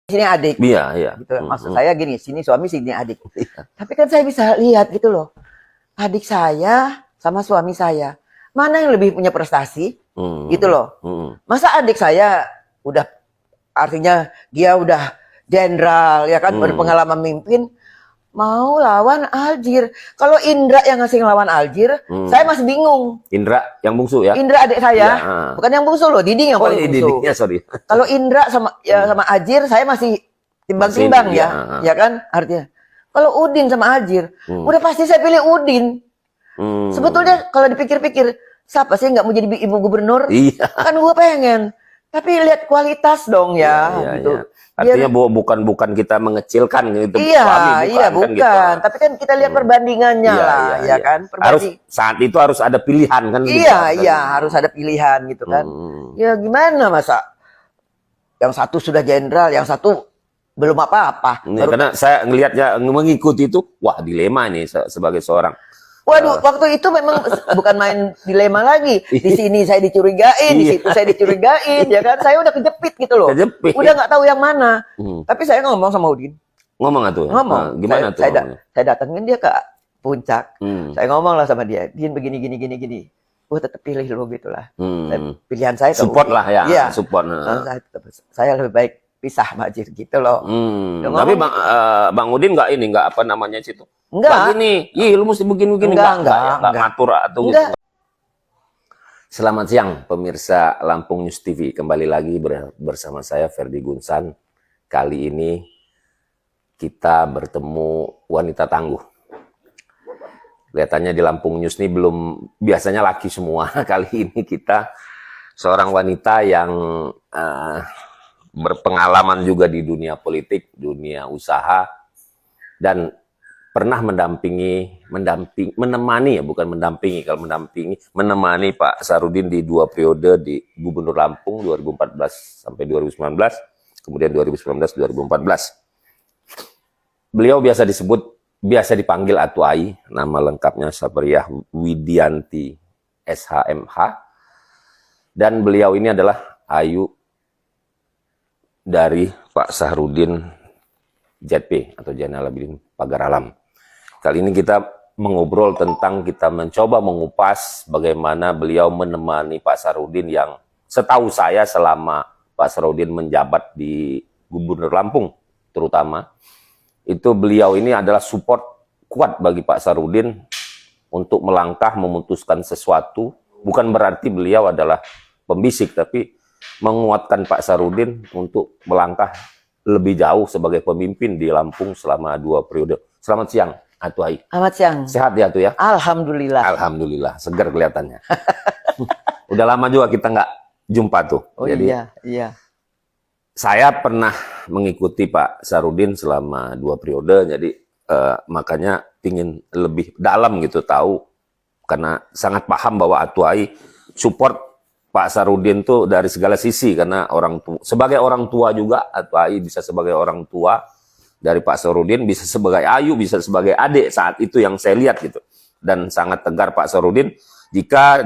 sini adik. Iya, iya. Gitu. Maksud saya gini, sini suami, sini adik. Tapi kan saya bisa lihat gitu loh. Adik saya sama suami saya, mana yang lebih punya prestasi? Gitu loh. Masa adik saya udah, artinya dia udah jenderal, ya kan, berpengalaman mimpin, mau lawan Aljir. Kalau Indra yang ngasih ngelawan Aljir, saya masih bingung. Indra yang bungsu ya? Indra adik saya, ya. Bukan yang bungsu loh, Diding yang paling bungsu. Diding, ya, sorry. Kalau Indra sama sama Aljir, saya masih timbang-timbang ya, ya kan, artinya. Kalau Udin sama Aljir, udah pasti saya pilih Udin. Sebetulnya kalau dipikir-pikir, siapa sih nggak mau jadi ibu gubernur? Iya. Kan gue pengen. Tapi lihat kualitas dong ya, gitu. Artinya bukan kita mengecilkan gitu. Iya, bukan. Gitu. Tapi kan kita lihat perbandingannya lah, ya kan. Saat itu harus ada pilihan kan. Iya, harus ada pilihan gitu kan. Ya gimana masa yang satu sudah jenderal, yang satu belum apa-apa. Karena saya ngelihatnya mengikuti itu, wah dilema nih sebagai seorang. Waduh, waktu itu memang bukan main dilema lagi. Di sini saya dicurigain, di situ saya dicurigain, ya kan? Saya udah kejepit gitu loh. Udah nggak tahu yang mana. Tapi saya ngomong sama Udin. Ngomong tuh? Ngomong. Gimana tuh? Saya datengin dia ke puncak. Saya ngomong lah sama dia. Din begini, gini. Gue tetap pilih lo gitu lah. Pilihan saya. Support lah ya. Iya. Support. Saya lebih baik pisah sama Aljir gitu loh. Tapi Bang Udin nggak apa namanya situ. Enggak. Gini, lu mesti begini-begini. Enggak ngatur atau gitu. Selamat siang pemirsa Lampung News TV. Kembali lagi bersama saya Ferdi Gunsan. Kali ini kita bertemu wanita tangguh. Kelihatannya di Lampung News ini belum, biasanya laki semua. Kali ini kita seorang wanita yang berpengalaman juga di dunia politik, dunia usaha, dan pernah menemani Pak Sarudin di 2 periode di Gubernur Lampung 2014 sampai 2019, kemudian 2019-2014. Beliau biasa dipanggil Atu Ai, nama lengkapnya Sabriyah Widianti SHMH, dan beliau ini adalah ayu dari Pak Sahrudin ZP atau Zainal Abidin Pagar Alam. Kali ini kita mengobrol tentang, kita mencoba mengupas bagaimana beliau menemani Pak Sahrudin yang setahu saya selama Pak Sahrudin menjabat di Gubernur Lampung terutama, itu beliau ini adalah support kuat bagi Pak Sahrudin untuk melangkah memutuskan sesuatu. Bukan berarti beliau adalah pembisik, tapi menguatkan Pak Sahrudin untuk melangkah lebih jauh sebagai pemimpin di Lampung selama 2 periode. Selamat siang, Atu Ai. Selamat siang. Sehat ya, Atu ya? Alhamdulillah. Alhamdulillah, segar kelihatannya. Udah lama juga kita nggak jumpa tuh. Oh. Jadi, iya. Saya pernah mengikuti Pak Sahrudin selama 2 periode, jadi makanya ingin lebih dalam gitu tahu, karena sangat paham bahwa Atu Ai support Pak Sahrudin tuh dari segala sisi, karena sebagai orang tua juga, Atu Ai bisa sebagai orang tua dari Pak Sahrudin, bisa sebagai ayu, bisa sebagai adik saat itu yang saya lihat gitu. Dan sangat tegar Pak Sahrudin jika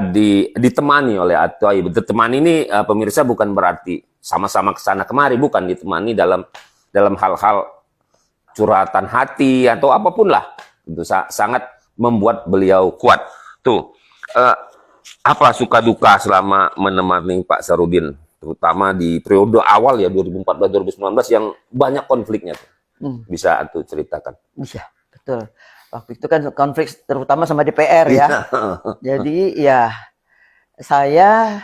ditemani oleh Atu Ai. Ditemani ini pemirsa bukan berarti sama-sama kesana kemari, bukan, ditemani dalam hal-hal curhatan hati atau apapun lah. Itu sangat membuat beliau kuat. Tuh, apa suka duka selama menemani Pak Sahrudin, terutama di periode awal ya 2014-2019 yang banyak konfliknya tuh. Bisa Atu ceritakan? Bisa, betul. Waktu itu kan konflik terutama sama DPR ya. Jadi ya saya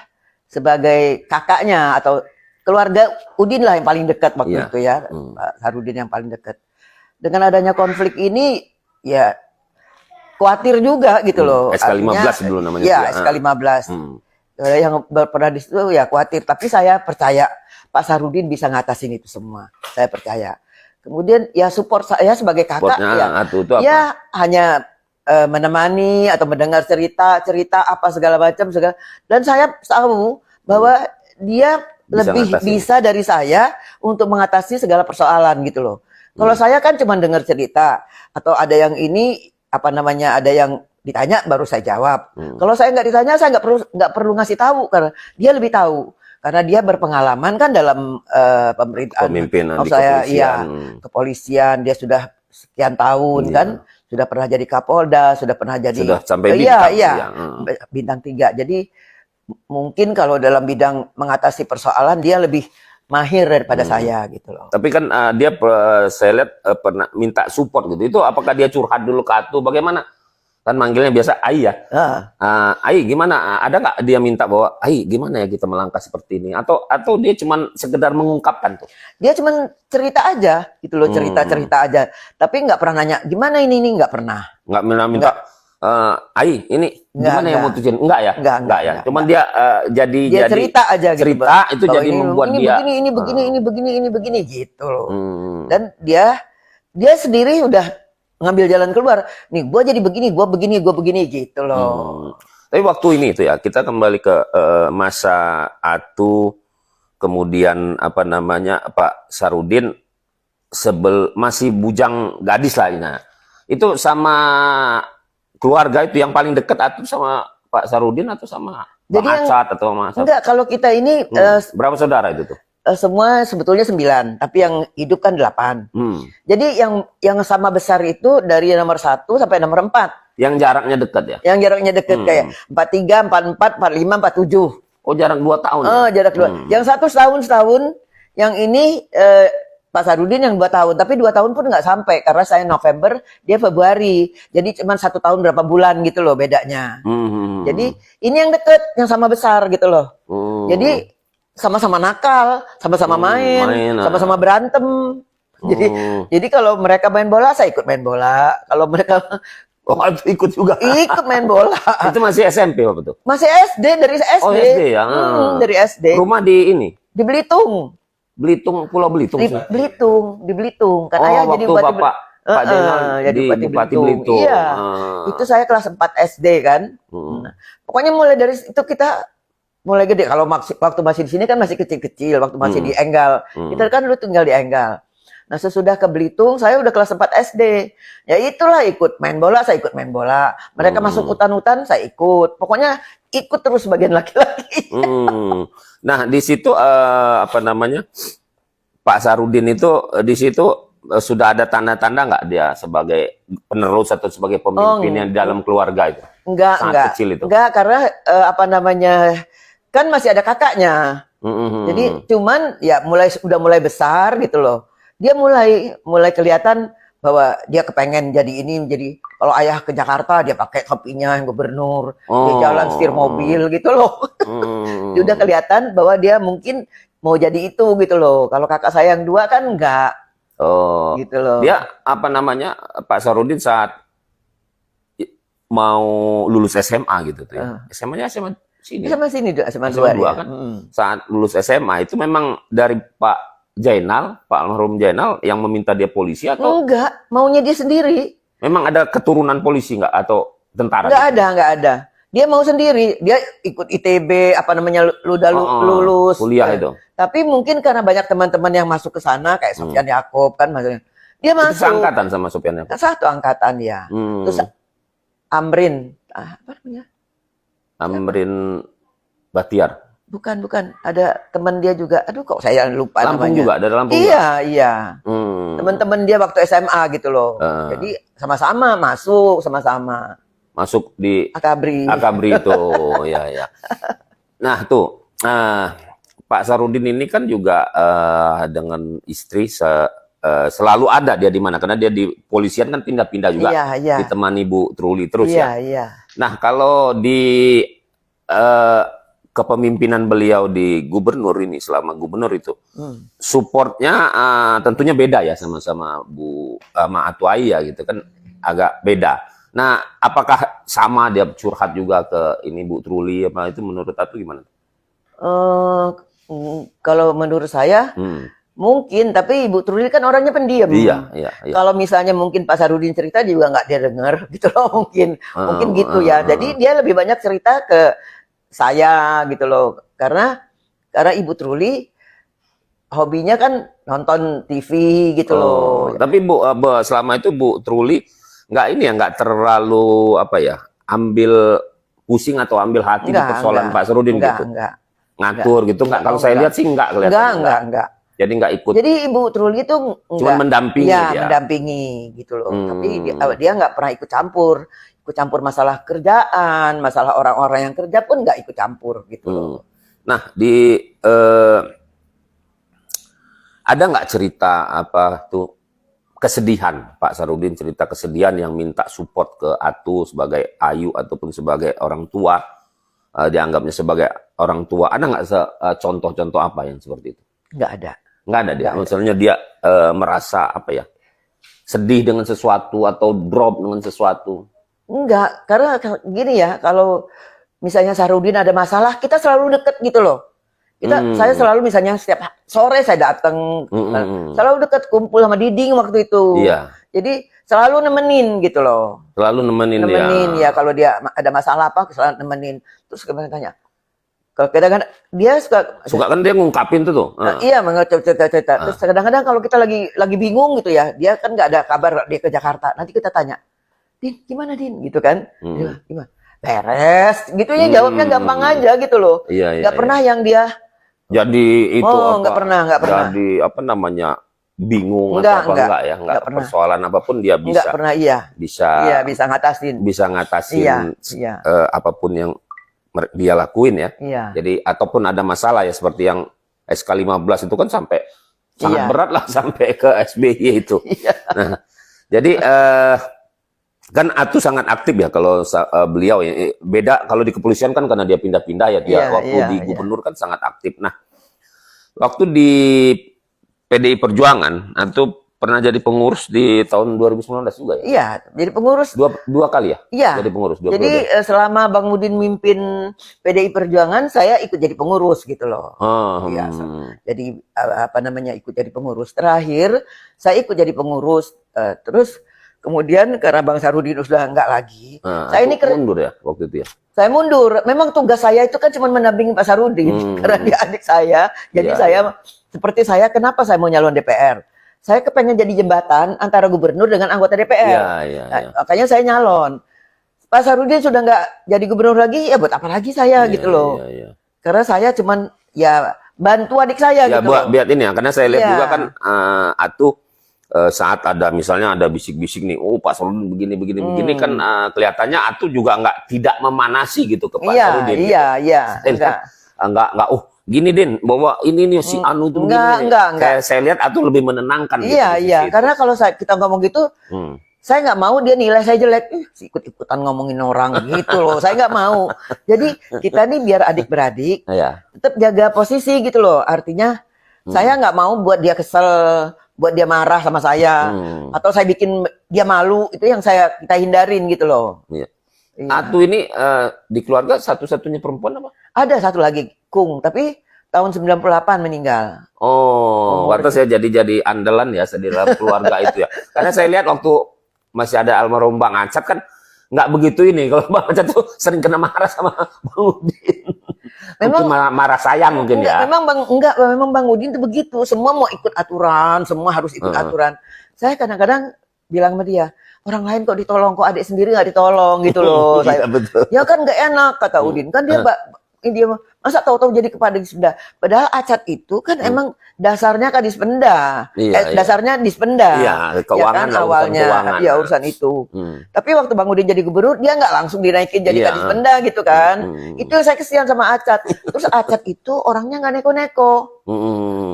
sebagai kakaknya atau keluarga Udin lah yang paling dekat waktu itu ya. Pak Sahrudin yang paling dekat. Dengan adanya konflik ini ya khawatir juga gitu loh. SK15 dulu namanya. Iya, SK15. Yang pernah di situ ya khawatir. Tapi saya percaya Pak Sahrudin bisa ngatasin itu semua. Saya percaya. Kemudian ya support saya sebagai kakak ya hanya menemani atau mendengar cerita apa segala macam. Dan saya tahu bahwa dia lebih bisa dari saya untuk mengatasi segala persoalan gitu loh. Kalau saya kan cuma dengar cerita atau ada yang ini ada yang ditanya baru saya jawab. Kalau saya nggak ditanya, saya nggak perlu ngasih tahu karena dia lebih tahu. Karena dia berpengalaman kan dalam pemerintahan. Pemimpinan di Saya kepolisian. iya, kepolisian dia sudah sekian tahun Iya. kan, sudah pernah jadi Kapolda, sudah pernah jadi Sudah sampai iya, bintang. iya, Ya. bintang 3. Jadi mungkin kalau dalam bidang mengatasi persoalan dia lebih mahir daripada saya gitu loh. Tapi kan dia saya lihat pernah minta support gitu. Itu apakah dia curhat dulu ke Atu? Bagaimana? Kan manggilnya biasa Ai ya. Ai gimana? Ada nggak dia minta bahwa Ai gimana ya kita melangkah seperti ini? Atau dia cuman sekedar mengungkapkan tuh? Dia cuman cerita aja gitu loh, cerita-cerita aja. Tapi nggak pernah nanya gimana ini nggak pernah. Nggak minta Ai ini gimana yang mutusin? Enggak ya? Enggak ya. Cuman dia jadi cerita aja gitu. Cerita itu jadi membuat dia ini begini gitu loh. Dan dia sendiri udah ngambil jalan keluar. Nih, gua jadi begini, gua begini gitu loh. Tapi waktu ini itu ya, kita kembali ke masa Atu, kemudian apa namanya Pak Sarudin masih bujang gadis lah ini. Itu sama keluarga itu yang paling dekat Atu sama Pak Sarudin atau sama Pak Acat atau sama enggak, kalau kita ini berapa saudara itu tuh? Semua sebetulnya 9, tapi yang hidup kan 8. Jadi yang sama besar itu dari nomor 1 sampai nomor 4. Yang jaraknya dekat ya? Yang jaraknya dekat kayak 43, 44, 45, 47. Oh, jarak 2 tahun ya? Jarak 2. Yang satu setahun, yang ini Pak Sarudin yang 2 tahun, tapi 2 tahun pun nggak sampai karena saya November, dia Februari. Jadi cuma 1 tahun berapa bulan gitu loh bedanya. Jadi ini yang deket, yang sama besar gitu loh. Jadi sama-sama nakal, sama-sama main, sama-sama berantem. Jadi kalau mereka main bola, saya ikut main bola. Kalau mereka ikut juga. Ikut main bola. Itu masih SMP waktu itu? Masih SD, dari SD. Oh, SD ya. Dari SD. Rumah di ini? Di Belitung. Pulau Belitung. Di Belitung. Kan ayah jadi bupati Bapak Pak Jenal jadi Bupati Belitung. Iya. Itu saya kelas 4 SD kan. Nah, pokoknya mulai dari itu kita mulai gede. Kalau waktu masih di sini kan masih kecil-kecil, waktu masih di Enggal. Kita kan dulu tinggal di Enggal. Nah, sesudah ke Belitung, saya udah kelas 4 SD. Ya itulah ikut main bola, saya ikut main bola. Mereka masuk hutan-hutan, saya ikut. Pokoknya ikut terus sebagian laki-laki. Nah, di situ apa namanya? Pak Sarudin itu di situ sudah ada tanda-tanda nggak dia sebagai penerus atau sebagai pemimpin yang di dalam keluarga itu? Enggak. Kecil itu. Enggak, karena apa namanya? Kan masih ada kakaknya. Jadi cuman ya udah mulai besar gitu loh. Dia mulai kelihatan bahwa dia kepengen jadi ini, jadi kalau ayah ke Jakarta dia pakai topinya yang gubernur, dia jalan setir mobil gitu loh. Dia udah kelihatan bahwa dia mungkin mau jadi itu gitu loh. Kalau kakak saya yang 2 kan enggak. Gitu loh. Dia apa namanya Pak Sarudin saat mau lulus SMA gitu tuh ya. SMA-nya SMA sini. SMA sini, SMA 2 ya. Kan. Saat lulus SMA itu memang dari Pak almarhum Jainal yang meminta dia polisi atau enggak, maunya dia sendiri. Memang ada keturunan polisi enggak atau tentara? Enggak ada. Dia mau sendiri. Dia ikut ITB, apa namanya, lulus kuliah itu. Tapi mungkin karena banyak teman-teman yang masuk ke sana kayak Sofyan Yaakob kan maksudnya. Dia masuk. Itu seangkatan sama Sofyan Yaakob. Satu angkatan ya. Terus Amrin, apa namanya? Amrin Batiar. Bukan. Ada teman dia juga. Aduh, kok saya lupa Lampung namanya. juga, dari Lampung. Iya. Teman-teman dia waktu SMA gitu loh. Jadi sama-sama masuk, sama-sama. Masuk di Akabri itu. Ya. Nah, tuh. Pak Sarudin ini kan juga dengan istri selalu ada dia di mana, karena dia di polisian kan pindah-pindah juga. Iya. Ditemani Bu Truli terus Iya. Nah, kalau di kepemimpinan beliau di gubernur ini, selama gubernur itu, supportnya tentunya beda ya sama Atu Ai ya gitu kan, agak beda. Nah, apakah sama dia curhat juga ke ini Bu Truli apa itu, menurut Atu gimana? Kalau menurut saya mungkin, tapi Ibu Truli kan orangnya pendiam. Iya. Kalau misalnya mungkin Pak Sarudin cerita juga nggak dia dengar gitu loh, mungkin gitu ya. Jadi dia lebih banyak cerita ke saya gitu loh, karena Ibu Truli hobinya kan nonton TV gitu loh. Tapi Bu, selama itu Bu Truli nggak terlalu ambil pusing atau ambil hati di persoalan Pak Sarudin gitu. Enggak. ngatur gitu nggak? Kalau saya lihat sih nggak kelihatan. Enggak. Jadi nggak ikut. Jadi Ibu Truli itu Cuma mendampingi ya, dia. mendampingi gitu loh. Tapi dia nggak pernah ikut campur masalah kerjaan, masalah orang-orang yang kerja pun nggak ikut campur gitu loh. Nah, ada nggak cerita apa tuh kesedihan, Pak Sarudin, cerita kesedihan yang minta support ke Atu sebagai ayu ataupun sebagai orang tua, dianggapnya sebagai orang tua, ada nggak contoh-contoh apa yang seperti itu? Nggak ada. Nggak ada dia. Misalnya dia merasa apa ya, sedih dengan sesuatu atau drop dengan sesuatu. Enggak, karena gini ya, kalau misalnya Sarudin ada masalah, kita selalu deket gitu loh. Saya selalu misalnya setiap sore saya datang, selalu deket kumpul sama Diding waktu itu. Iya. Jadi selalu nemenin gitu loh. Selalu nemenin ya. Kalau dia ada masalah apa, selalu nemenin. Terus kemarin tanya, kalau kadang-kadang dia suka kan dia ngungkapin tuh. Iya, cerita. Terus kadang-kadang kalau kita lagi bingung gitu ya, dia kan nggak ada kabar dia ke Jakarta. Nanti kita tanya, Din, gimana Din? Gitu kan? Dia, gimana? Beres. Gitu ya, jawabnya gampang aja gitu loh. Iya, nggak pernah yang dia jadi itu nggak pernah. Jadi apa namanya, bingung enggak ya, enggak pernah. Persoalan apapun dia bisa. Enggak pernah, bisa ngatasin. Bisa ngatasin Iya. Apapun yang dia lakuin ya. Iya. Jadi ataupun ada masalah ya seperti yang SK15 itu kan sampai sangat berat lah sampai ke SBY itu. Iya. Nah, jadi kan Atu sangat aktif ya kalau beliau ya. Beda kalau di kepolisian kan karena dia pindah-pindah ya, dia waktu di gubernur kan sangat aktif. Nah, waktu di PDI Perjuangan Atu pernah jadi pengurus di tahun 2019 juga ya? Iya, jadi pengurus dua kali ya? Iya. Jadi pengurus Jadi selama Bang Udin mimpin PDI Perjuangan, saya ikut jadi pengurus gitu loh. Iya. Jadi ikut jadi pengurus. Terakhir saya ikut jadi pengurus, terus kemudian karena Bang Sarudin sudah enggak lagi, saya ini mundur ya waktu itu ya. Saya mundur. Memang tugas saya itu kan cuma mendampingi Pak Sarudin karena dia adik saya. Jadi seperti saya, kenapa saya mau nyalon DPR? Saya kepengen jadi jembatan antara gubernur dengan anggota DPR. Makanya saya nyalon. Pak Sarudin sudah enggak jadi gubernur lagi, ya buat apa lagi saya gitu loh. Karena saya cuman ya bantu adik saya gitu. Biar ini ya, karena saya lihat juga kan Atu saat ada misalnya ada bisik-bisik nih, Pak Sarudin begini kan kelihatannya Atu juga tidak memanasi gitu ke Pak Sarudin. Iya. Enggak, gini Din, bahwa ini nih si Anu tuh begini. Enggak. Saya lihat Atu lebih menenangkan. Iya. Karena kalau kita ngomong gitu, saya nggak mau dia nilai saya jelek, ikut-ikutan ngomongin orang gitu loh. Saya nggak mau. Jadi kita nih biar adik-beradik tetap jaga posisi gitu loh. Artinya saya nggak mau buat dia kesel, buat dia marah sama saya, atau saya bikin dia malu, itu yang kita hindarin gitu loh. Iya. Atu ini di keluarga satu-satunya perempuan apa? Ada satu lagi, Kung, tapi tahun 98 meninggal. Waktu saya jadi andalan ya di dalam keluarga itu ya. Karena saya lihat waktu masih ada almarhum Bang Acat kan nggak begitu ini. Kalau Bang Acat tuh sering kena marah sama Bang Udin. Memang marah sayang mungkin ya. Memang Bang Udin tuh begitu. Semua mau ikut aturan, semua harus ikut aturan. Saya kadang-kadang bilang sama dia, orang lain kok ditolong, kok adik sendiri nggak ditolong gitu loh. Betul. Ya kan nggak enak kata Udin. Kan dia masa tahu-tahu jadi kepala Dispenda. Padahal Acat itu kan emang dasarnya Kadispenda. Dasarnya Dispenda. Iya, keuangan ya kan, awalnya. Ya urusan itu. Tapi waktu Bang Udin jadi gubernur, dia nggak langsung dinaikin jadi Kadispenda gitu kan. Itu saya kesian sama Acat. Terus Acat itu orangnya nggak neko-neko.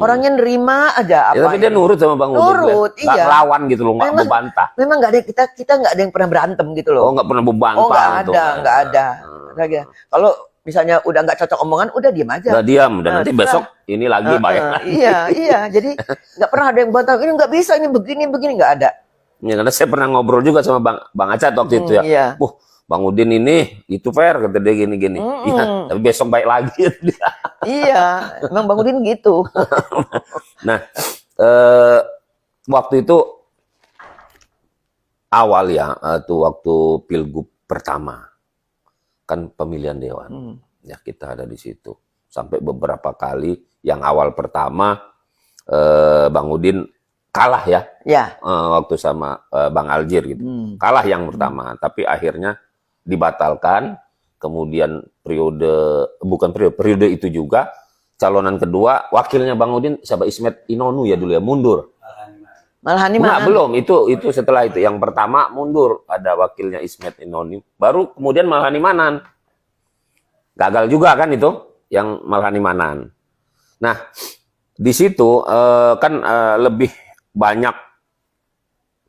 Orangnya nerima aja apa. Tapi dia nurut sama Bang Udin. Nurut, iya. Nggak lawan gitu loh, nggak membantah. Memang nggak ada kita nggak ada yang pernah berantem gitu loh. Nggak pernah membantah. Nggak ada. Kalau misalnya udah nggak cocok omongan, udah diam aja. Udah diam, dan nanti besok ini lagi bayar. Iya. Jadi nggak pernah ada yang bantah. Ini nggak bisa, ini begini nggak ada. Ya, karena saya pernah ngobrol juga sama Bang Acat waktu itu ya. Iya. Bang Udin ini itu fair kata dia gini. Iya, tapi besok baik lagi. Iya, emang Bang Udin gitu. Nah, waktu itu awal ya, tuh waktu pilgub pertama. Kan pemilihan dewan, ya kita ada di situ sampai beberapa kali. Yang awal pertama Bang Udin kalah ya, waktu sama Bang Aljir gitu, kalah yang pertama, tapi akhirnya dibatalkan. kemudian periode itu juga calonan kedua wakilnya Bang Udin siapa Ismet Inonu ya dulu ya mundur. Malhani Nah, Manan. belum itu setelah itu yang pertama mundur ada wakilnya Ismet Inonu baru kemudian Malhani Manan gagal juga kan itu yang Malhani Manan. Nah di situ kan lebih banyak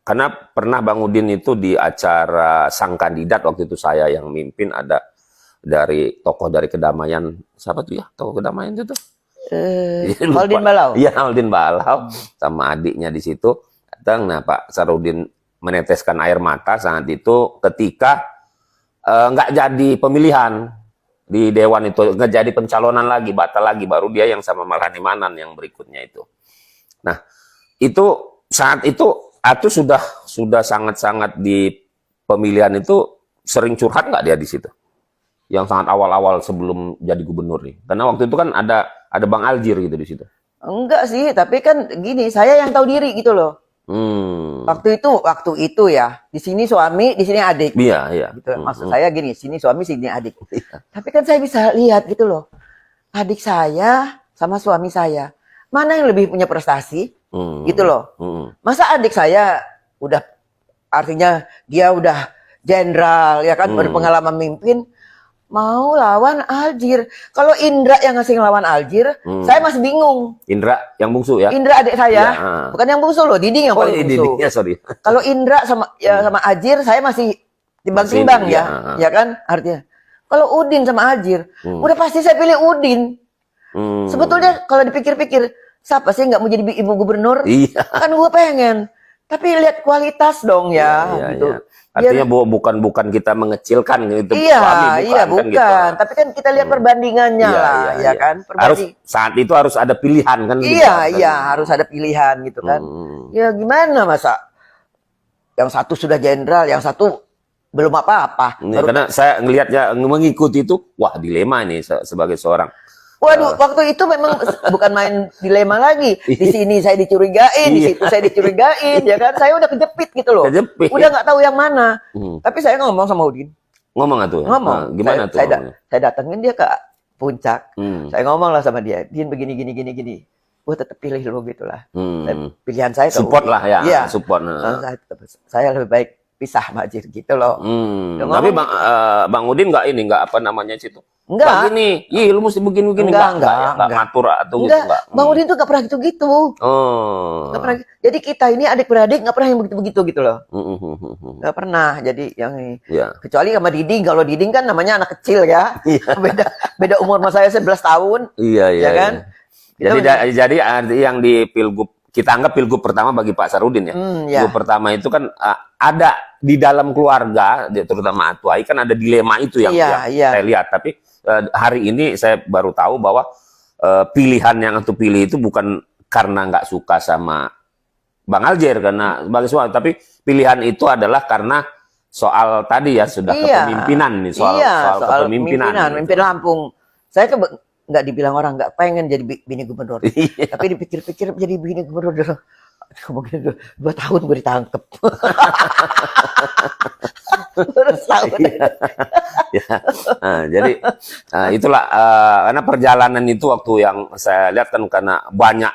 karena pernah Bang Udin itu di acara sang kandidat waktu itu saya yang mimpin ada dari tokoh dari kedamaian siapa tuh ya tokoh kedamaian itu tuh Aldin Balau. Iya Aldin Balau sama adiknya di situ datang. Nah Pak Sarudin meneteskan air mata saat itu ketika nggak jadi pemilihan di dewan itu nggak jadi pencalonan lagi batal lagi baru dia yang sama Malhani Manan yang berikutnya itu. Nah itu saat itu Atu sudah sangat-sangat di pemilihan itu sering curhat nggak dia di situ? Yang sangat awal-awal sebelum jadi gubernur nih. Karena waktu itu kan ada Bang Aljir gitu di situ. Enggak sih, tapi kan gini, saya yang tahu diri gitu loh. Waktu itu ya, di sini suami, di sini adik. Iya. Gitu. Maksud saya gini, sini suami, sini adik. Tapi kan saya bisa lihat gitu loh. Adik saya sama suami saya, mana yang lebih punya prestasi? Gitu loh. Masa adik saya udah artinya dia udah jenderal ya kan berpengalaman mimpin mau lawan Aljir. Kalau Indra yang ngasih ngelawan Aljir, saya masih bingung. Indra yang bungsu ya? Indra adik saya, ya. Bukan yang bungsu loh, Diding yang paling bungsu. Diding, ya, sorry. Kalau Indra sama Aljir saya masih timbang-timbang ya kan artinya. Kalau Udin sama Aljir, udah pasti saya pilih Udin. Sebetulnya kalau dipikir-pikir, siapa sih nggak mau jadi ibu gubernur? Iya. Kan gue pengen. Tapi lihat kualitas dong ya. Gitu. Iya. Artinya bukan kita mengecilkan gitu. Bukan. Kan, gitu. Tapi kan kita lihat perbandingannya ya kan. Saat itu harus ada pilihan kan. Harus ada pilihan gitu kan. Ya gimana masa yang satu sudah jenderal, yang satu belum apa-apa. Karena saya ngelihatnya mengikuti itu, wah dilema ini sebagai seorang. Waduh, waktu itu memang bukan main dilema lagi. Di sini saya dicurigain, di situ saya dicurigain, ya kan? Saya udah kejepit gitu loh. Udah nggak tahu yang mana. Tapi saya ngomong sama Udin. Ngomong tuh? Ngomong. Gimana tuh? Saya datengin dia ke puncak. Saya ngomong lah sama dia. Din begini. Gue tetap pilih lo gitu lah. Pilihan saya ke support Udin. lah ya. Iya. Support. Saya lebih baik pisah sama Aljir gitu loh. Tapi Bang Udin nggak apa namanya situ. Enggak. Gini, lu mesti begini. Enggak ngatur atau gitu. Enggak. Bang Udin tuh enggak pernah gitu-gitu. Enggak pernah. Jadi kita ini adik-beradik enggak pernah yang begitu-begitu gitu loh. Enggak pernah. Jadi yang ini. Kecuali sama Diding. Kalau Diding kan namanya anak kecil ya. Beda umur sama saya 11 tahun. Iya kan? Jadi yang di Pilgub kita anggap Pilgub pertama bagi Pak Sarudin ya. Pilgub pertama itu kan ada di dalam keluarga, terutama Atuai kan ada dilema itu yang saya lihat. Tapi hari ini saya baru tahu bahwa pilihan yang Atu pilih itu bukan karena nggak suka sama Bang Aljir karena sebagai suami, tapi pilihan itu adalah karena soal tadi ya sudah kepemimpinan nih soal kepemimpinan. Mimpin Lampung. Saya nggak dibilang orang nggak pengen jadi bini gubernur, tapi dipikir-pikir jadi bini gubernur dulu. Mungkin 2 tahun gue ditangkep. Jadi itulah karena perjalanan itu waktu yang saya lihat kan karena banyak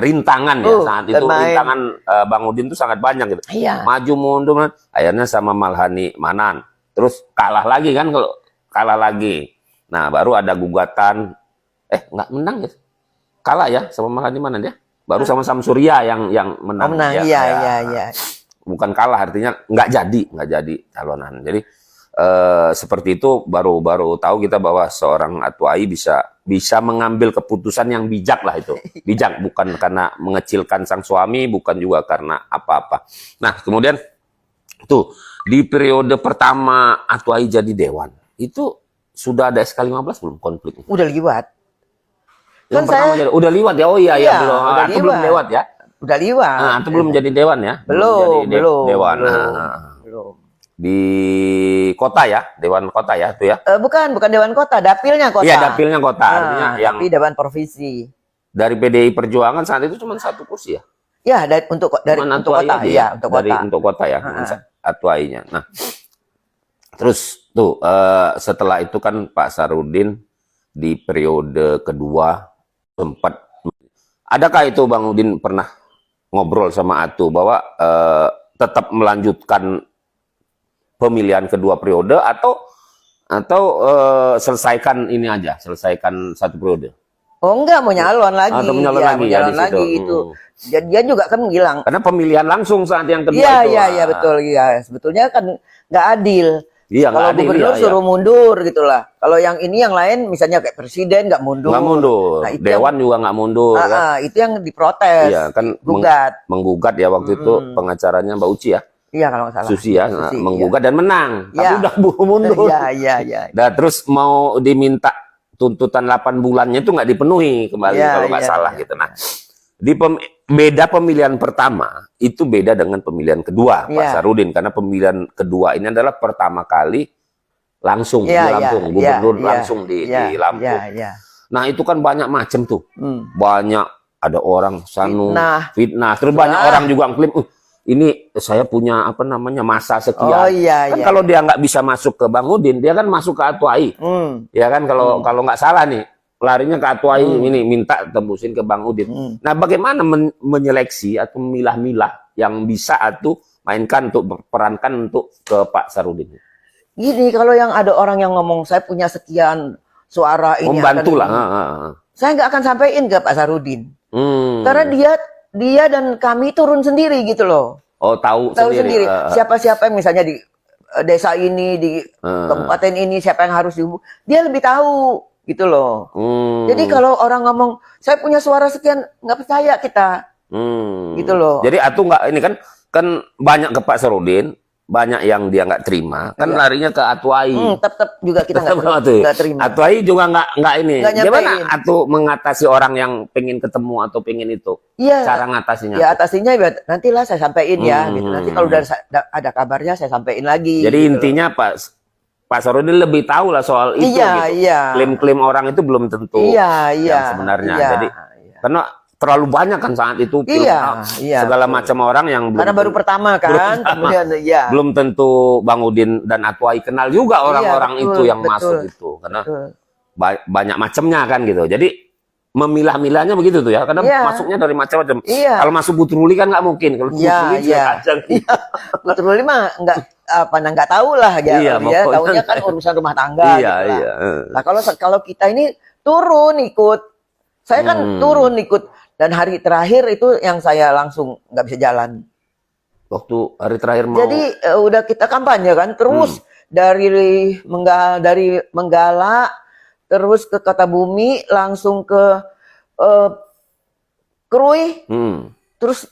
rintangan ya saat itu rintangan Bang Udin tuh sangat banyak gitu. Maju mundur akhirnya sama Malhani Manan. Terus kalah lagi kan kalau kalah lagi. Nah, baru ada gugatan nggak menang gitu. Kalah ya sama Malhani Manan ya. Baru sama Samsuria yang menang. Iya. Bukan kalah artinya nggak jadi calonan. Jadi seperti itu baru tahu kita bahwa seorang Atuai bisa mengambil keputusan yang bijak lah itu. Bijak bukan karena mengecilkan sang suami, bukan juga karena apa-apa. Nah, kemudian tuh di periode pertama Atuai jadi dewan, itu sudah ada SK15 belum konflik? Udah liwat. Yang pertama udah liwat ya? Oh iya belum. Itu belum lewat ya? Udah liwat. Nah, itu belum jadi dewan ya? Belum. Dewan. Belum. Di kota ya? Dewan kota ya itu ya? Bukan Dewan kota, dapilnya kota. Iya, dapilnya kota. Artinya tapi Dewan Provinsi. Dari PDI Perjuangan saat itu cuma 1 kursi ya? Ya, untuk kota. Iya, untuk kota. Untuk kota ya, Atuainya. Nah, terus tuh setelah itu kan Pak Sarudin di periode kedua sempat, adakah itu Bang Udin pernah ngobrol sama Atu bahwa tetap melanjutkan pemilihan kedua periode atau selesaikan ini aja, selesaikan satu periode? Oh enggak, mau nyalon lagi. Atau menyalon ya, lagi, mau ya, nyalon di situ. lagi itu. Dia juga kan bilang. Karena pemilihan langsung saat yang kedua Iya, itu. iya betul. Iya, sebetulnya kan nggak adil. Iya, kalau adil, gubernur iya, suruh mundur gitulah. Kalau yang ini yang lain, misalnya kayak presiden nggak mundur. Nggak mundur. Nah, itu Dewan juga nggak mundur. Kan? Itu yang diprotes. Iya, kan menggugat ya waktu itu pengacaranya Mbak Uci ya. Iya kalau nggak salah. Susi ya, Susi, menggugat dan menang. Tapi Iya. udah mundur. Iya. Nah, terus mau diminta tuntutan 8 bulannya itu nggak dipenuhi kembali kalau nggak salah gitu. Nah, di beda pemilihan pertama itu beda dengan pemilihan kedua Pak Sarudin, karena pemilihan kedua ini adalah pertama kali langsung di Lampung, gubernur langsung di Lampung. Nah itu kan banyak macam tuh, banyak ada orang fitnah, terus banyak orang juga klaim, ini saya punya apa namanya masa sekian. Kan kalau dia nggak bisa masuk ke Bang Udin, dia kan masuk ke Atuai, ya kan kalau nggak salah nih. Larinya ke Atuai ini minta tembusin ke Bang Udin. Nah, bagaimana menyeleksi atau memilah-milah yang bisa atau mainkan untuk perankan untuk ke Pak Sarudin? Gini, kalau yang ada orang yang ngomong saya punya sekian suara ini, membantu lah. Saya nggak akan sampaikan ke Pak Sarudin. Karena dia dan kami turun sendiri gitu loh. Oh, tahu sendiri. Siapa-siapa yang misalnya di desa ini, di kabupaten ini, siapa yang harus dihubungi, dia lebih tahu. Gitu loh. Jadi kalau orang ngomong saya punya suara sekian, nggak percaya kita. Gitu loh. Jadi Atu nggak, ini kan banyak ke Pak Sarudin, banyak yang dia nggak terima, kan larinya ke Atuai. Tetap juga kita nggak terima. Atuai juga nggak ini. Gimana Atu mengatasi orang yang pengen ketemu atau pengen itu? Iya. Cara ngatasinya? Ya atasinya nantilah saya sampaikan ya. Gitu. Nanti kalau udah ada kabarnya saya sampaikan lagi. Jadi gitu intinya Pak Sarudin lebih tahu lah soal itu. Klaim-klaim orang itu belum tentu yang sebenarnya. Jadi karena terlalu banyak kan saat itu segala macam orang yang belum, karena baru pertama kan, kemudian belum tentu Bang Udin dan Atuai kenal juga orang-orang itu yang masuk itu, karena banyak macamnya kan gitu. Jadi memilah-milahnya begitu tuh ya, karena masuknya dari macam-macam. Kalau masuk Butruli kan nggak mungkin, kalau Butruli Butruli mah nggak tahu lah ya, tahunya kan urusan rumah tangga. Nah kalau kita ini turun ikut, saya kan turun ikut. Dan hari terakhir itu yang saya langsung nggak bisa jalan. Waktu hari terakhir mau. Jadi udah kita kampanye kan terus dari Menggala terus ke Katabumi langsung ke Krui, terus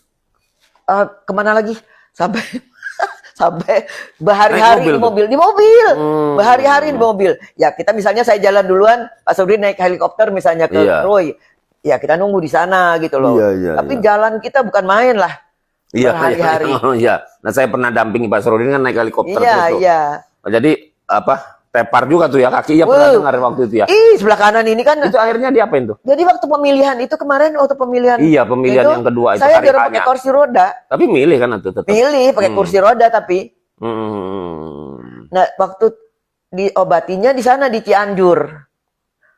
kemana lagi sampai berhari-hari di mobil, berhari-hari di mobil. Ya kita misalnya saya jalan duluan, Pak Sarudin naik helikopter misalnya ke Krui. Ya kita nunggu di sana gitu loh. Tapi jalan kita bukan main lah. Berhari-hari. Nah saya pernah dampingi Pak Sarudin kan naik helikopter terus. Jadi tepar juga tuh ya kaki pernah dengar waktu itu ya. Sebelah kanan ini kan. Itu akhirnya diapain tuh? Jadi waktu pemilihan itu kemarin pemilihan. Pemilihan itu, yang kedua itu. Saya baru pakai kursi roda. Tapi milih kan itu tetap. Pilih pakai kursi roda tapi. Nah waktu diobatinya di sana di Cianjur.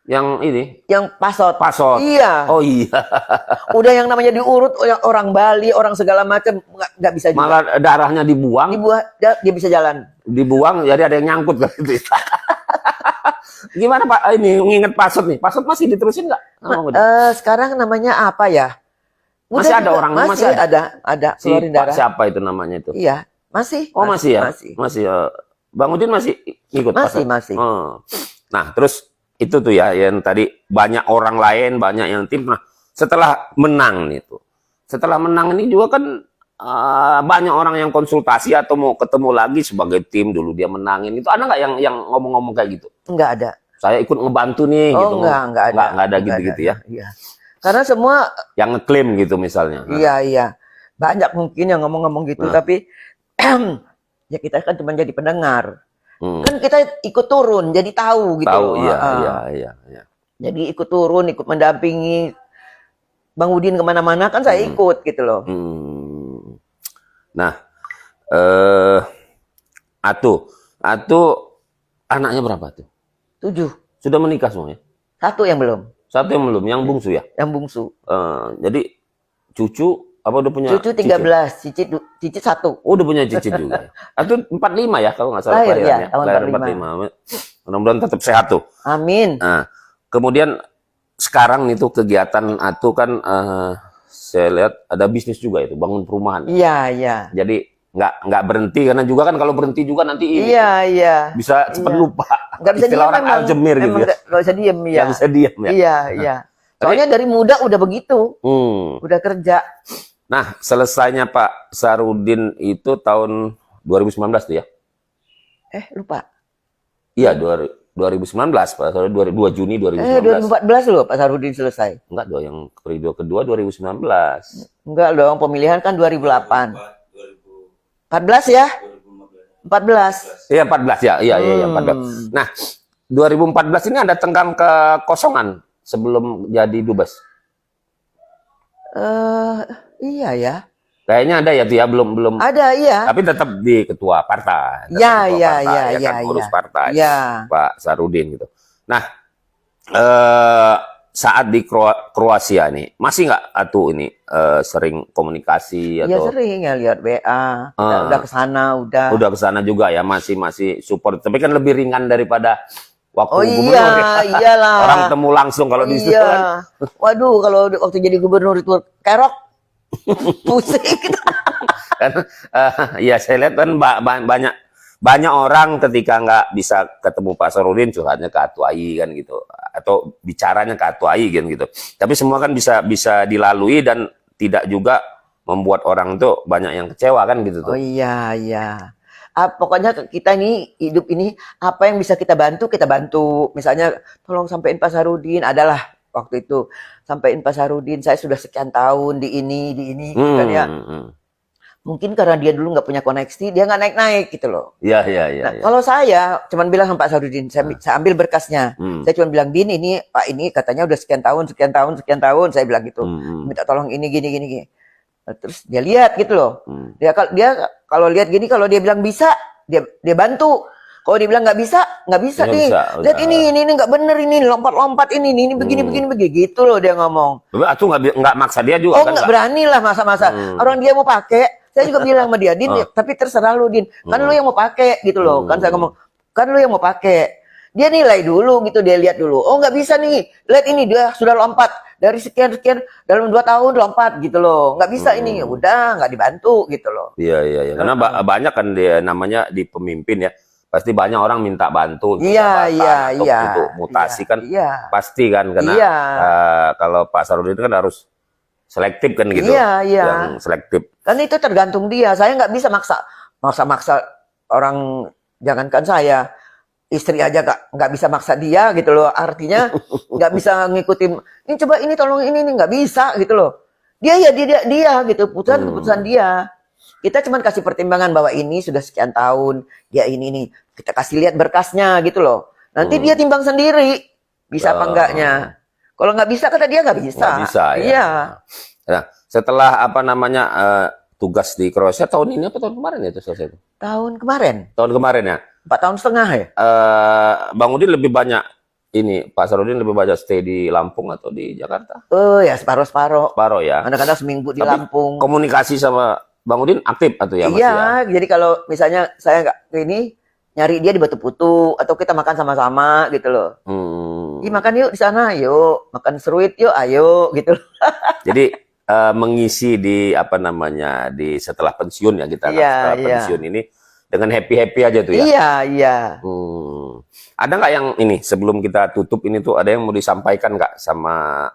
Yang ini? Yang pasot. Iya. Oh iya. Udah yang namanya diurut orang Bali, orang segala macam nggak bisa juga. Malah darahnya dibuang. Dia bisa jalan. Dibuang jadi ada yang nyangkut kan itu. Gimana Pak ini nginget pasot nih? Pasot masih diterusin nggak? Sekarang namanya apa ya? Masih ada orang masih ada keluarin darah. Siapa itu namanya itu? Iya, masih. Oh masih ya? Masih. Bang Udin masih ikut pasot? Masih. Nah terus itu tuh ya yang tadi banyak orang lain, banyak yang tim. Nah, setelah menang ini juga kan banyak orang yang konsultasi atau mau ketemu lagi sebagai tim dulu dia menangin itu. Ada nggak yang ngomong-ngomong kayak gitu? Nggak ada. Saya ikut ngebantu nih gitu. Nggak ada gitu-gitu ya. Iya. Karena semua yang ngeklaim gitu misalnya. Iya. Banyak mungkin yang ngomong-ngomong gitu, tapi ya kita kan cuma jadi pendengar. Kan kita ikut turun, jadi tahu gitu. Tahu, iya. Jadi ikut turun, ikut mendampingi Bang Udin kemana-mana kan saya ikut gitu loh. Nah, Atu Anaknya berapa tuh? 7. Sudah menikah semuanya? Satu yang belum. Satu yang belum, yang bungsu ya? Yang bungsu. Jadi cucu apa udah punya? Cucu 13, cicit 1. Oh, udah punya cicit juga. Atau 45 ya kalau nggak salah Lahir ya, kelahirannya. tahun Lahir 45. Mudah-mudahan tetap sehat tuh. Amin. Nah, kemudian sekarang itu kegiatan Atu kan saya lihat ada bisnis juga itu, bangun perumahan. Iya, iya. Jadi nggak berhenti karena juga kan kalau berhenti juga nanti iya. bisa cepat lupa. Nggak bisa Istilah diem orang memang. Alzheimer gitu ya. Nggak bisa diem ya. Nggak bisa diem ya. Iya. Soalnya dari muda udah begitu. Udah kerja. Nah, selesainya Pak Sarudin itu tahun 2019 tuh ya? Lupa. Iya, 2019 Pak Sarudin, 2 Juni 2019. 2014 loh Pak Sarudin selesai. Enggak dong, yang periode kedua 2019. Enggak dong, pemilihan kan 2008. 14 ya? 14. Iya, 14 ya. Iya, 14. Nah, 2014 ini ada tenggang kekosongan sebelum jadi dubes. Iya ya. Kayaknya ada ya, dia belum. Ada iya. Tapi tetap di ketua partai. Iya. Pengurus partai. Iya. Pak Sarudin gitu. Nah, saat di Kroasia nih, masih nggak Atu ini sering komunikasi Iya atau? sering ya, lihat WA. Udah kesana, udah. Udah kesana juga ya, masih support. Tapi kan lebih ringan daripada waktu gubernur. Iya, iyalah. Orang temu langsung kalau di situ kan. Waduh, kalau waktu jadi gubernur itu kerok, pusing. Kan, ya saya lihat kan banyak orang ketika nggak bisa ketemu Pak Sarudin curhatnya ke Atu Ai kan gitu, atau bicaranya ke Atu Ai kan gitu. Tapi semua kan bisa dilalui dan tidak juga membuat orang tuh banyak yang kecewa kan gitu tuh. Oh iya. Pokoknya kita ini hidup ini apa yang bisa kita bantu. Misalnya tolong sampein Pak Sarudin, adalah waktu itu sampein Pak Sarudin saya sudah sekian tahun di ini gitu kan ya. Mungkin karena dia dulu nggak punya koneksi, dia nggak naik gitu loh. Iya. Nah, kalau saya cuman bilang sama Pak Sarudin, saya ambil berkasnya. Saya cuman bilang, Din, ini Pak ini katanya udah sekian tahun, saya bilang gitu. Minta tolong ini gini. Terus dia lihat gitu loh. Dia kalau lihat gini, kalau dia bilang bisa, dia bantu. Kalau dia bilang nggak bisa nih. Lihat ini nggak bener, ini lompat ini begini gitu loh dia ngomong. Atu nggak maksa dia juga kan? Nggak berani lah masa-masa. Orang dia mau pakai, saya juga bilang sama dia, Din, tapi terserah lu, Din. Kan lu yang mau pakai gitu loh. Kan saya ngomong, kan lu yang mau pakai. Dia nilai dulu gitu, dia lihat dulu. Oh nggak bisa nih, lihat ini dia sudah lompat dari sekian dalam 2 tahun lompat gitu loh. Nggak bisa ini, udah nggak dibantu gitu loh. Iya. Karena banyak kan dia namanya di pemimpin ya. Pasti banyak orang minta bantu untuk untuk mutasi kan pasti kan karena kalau Pak Sarudin kan harus selektif kan gitu. Yang selektif. Kan itu tergantung dia. Saya nggak bisa maksa orang, jangankan saya, istri aja nggak bisa maksa dia gitu loh. Artinya nggak bisa ngikutin. Ini coba ini tolong ini nggak bisa gitu loh. Dia gitu, keputusan dia. Kita cuma kasih pertimbangan bahwa ini sudah sekian tahun, dia ini. Kita kasih lihat berkasnya gitu loh. Nanti dia timbang sendiri, bisa apa enggaknya. Kalau nggak bisa, kata dia nggak bisa. Nggak bisa ya. Iya. Nah, setelah tugas di Kroasia tahun ini apa tahun kemarin ya itu selesai? Tahun kemarin. Tahun kemarin ya? 4 tahun setengah ya? Bang Udin lebih banyak Pak Sarudin lebih banyak stay di Lampung atau di Jakarta? Ya separuh-separuh. Separuh ya? Kadang-kadang seminggu di Lampung. Komunikasi sama Bang Udin aktif atau ya? Iya, jadi kalau misalnya saya nggak ini, nyari dia di Batu Putu atau kita makan sama-sama gitu loh. Makan yuk di sana, yuk makan seruit yuk, ayo gitu loh. Jadi mengisi di di setelah pensiun ya kita setelah pensiun ini dengan happy aja tuh ya. Iya. Ada nggak yang ini sebelum kita tutup ini tuh ada yang mau disampaikan nggak sama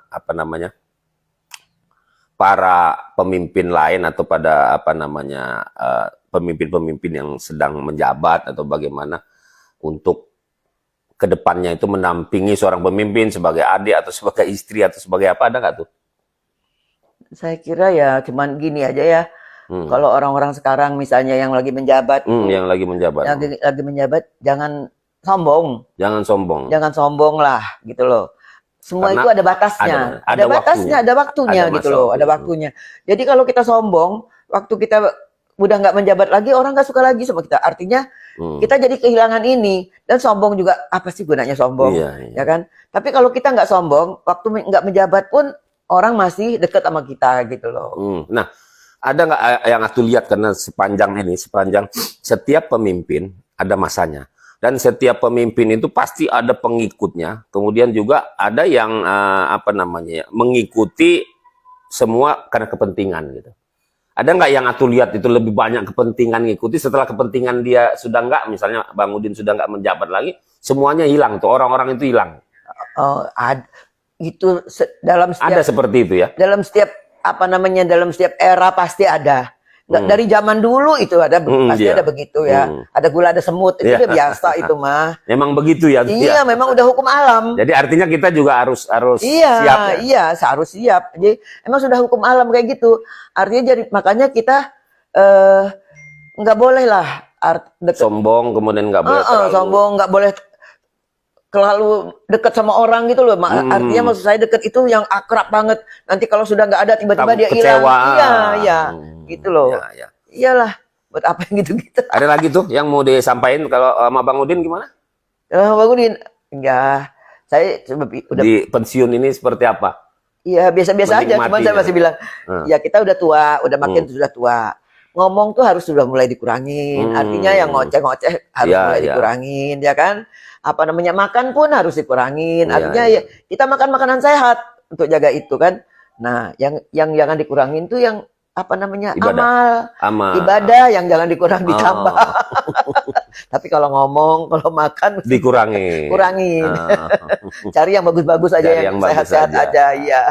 para pemimpin lain atau pada pemimpin-pemimpin yang sedang menjabat atau bagaimana untuk kedepannya itu menampingi seorang pemimpin sebagai adik atau sebagai istri atau sebagai apa, ada nggak tuh? Saya kira ya cuman gini aja ya. Kalau orang-orang sekarang misalnya yang lagi menjabat, lagi menjabat jangan sombong. Jangan sombong lah gitu loh. Semua karena itu ada batasnya. Ada batasnya, ada waktunya gitu loh. Ada waktunya. Jadi kalau kita sombong, waktu kita udah nggak menjabat lagi, orang nggak suka lagi sama kita. Artinya Kita jadi kehilangan ini. Dan sombong juga, apa sih gunanya sombong? Ya kan? Tapi kalau kita nggak sombong, waktu nggak menjabat pun orang masih deket sama kita gitu loh. Nah, ada nggak yang aku lihat, karena sepanjang setiap pemimpin ada masanya. Dan setiap pemimpin itu pasti ada pengikutnya. Kemudian juga ada yang mengikuti semua karena kepentingan gitu. Ada nggak yang aku lihat itu lebih banyak kepentingan ngikuti, setelah kepentingan dia sudah nggak, misalnya Bang Udin sudah nggak menjabat lagi, semuanya hilang tuh, orang-orang itu hilang. Itu dalam setiap, ada seperti itu ya. Dalam setiap dalam setiap era pasti ada. Dari zaman dulu itu ada, pasti ada begitu ya. Ada gula, ada semut, itu udah biasa itu mah. Memang begitu ya. Iya, memang udah hukum alam. Jadi artinya kita juga harus siap. Iya, harus siap. Jadi emang sudah hukum alam kayak gitu. Artinya jadi makanya kita nggak boleh lah sombong, kemudian nggak boleh sombong, nggak boleh terlalu dekat sama orang gitu loh. Artinya maksud saya dekat itu yang akrab banget. Nanti kalau sudah nggak ada tiba-tiba dia hilang. Iya, gitu loh. Ya. Iyalah, buat apa yang gitu-gitu. Ada lagi tuh yang mau disampaikan kalau sama Bang Udin gimana? Bang Udin, enggak. Saya udah di pensiun ini seperti apa? Iya, biasa-biasa aja. Cuman saya masih bilang, ya kita udah tua, udah makin sudah tua. Ngomong tuh harus sudah mulai dikurangin. Artinya yang ngoceh-ngoceh harus mulai dikurangin, ya kan? Makan pun harus dikurangin. Artinya ya kita makan makanan sehat untuk jaga itu kan. Nah, yang jangan dikurangin tuh yang ibadah. Amal. Ibadah yang jangan dikurang ditambah. Tapi kalau ngomong, kalau makan kurangin. Cari yang bagus-bagus aja, yang sehat-sehat aja. Iya.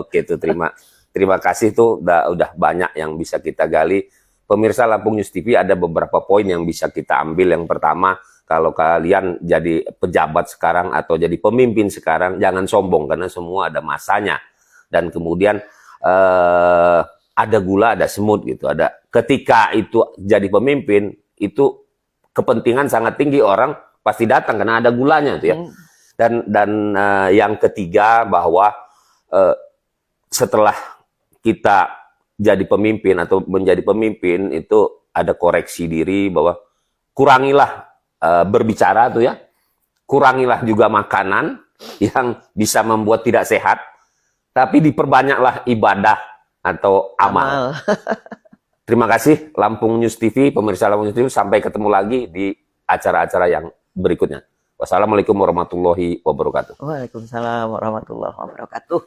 Oke tuh, terima kasih tuh, udah banyak yang bisa kita gali. Pemirsa Lampung News TV, ada beberapa poin yang bisa kita ambil. Yang pertama, kalau kalian jadi pejabat sekarang atau jadi pemimpin sekarang, jangan sombong karena semua ada masanya. Dan kemudian ada gula, ada semut gitu. Ada ketika itu jadi pemimpin, itu kepentingan sangat tinggi, orang pasti datang karena ada gulanya tuh ya. Dan yang ketiga, bahwa setelah kita jadi pemimpin atau menjadi pemimpin itu ada koreksi diri, bahwa kurangilah berbicara tuh ya, kurangilah juga makanan yang bisa membuat tidak sehat, tapi diperbanyaklah ibadah atau amal. Terima kasih Lampung News TV, pemirsa Lampung News TV, sampai ketemu lagi di acara-acara yang berikutnya. Wassalamualaikum warahmatullahi wabarakatuh. Waalaikumsalam warahmatullahi wabarakatuh.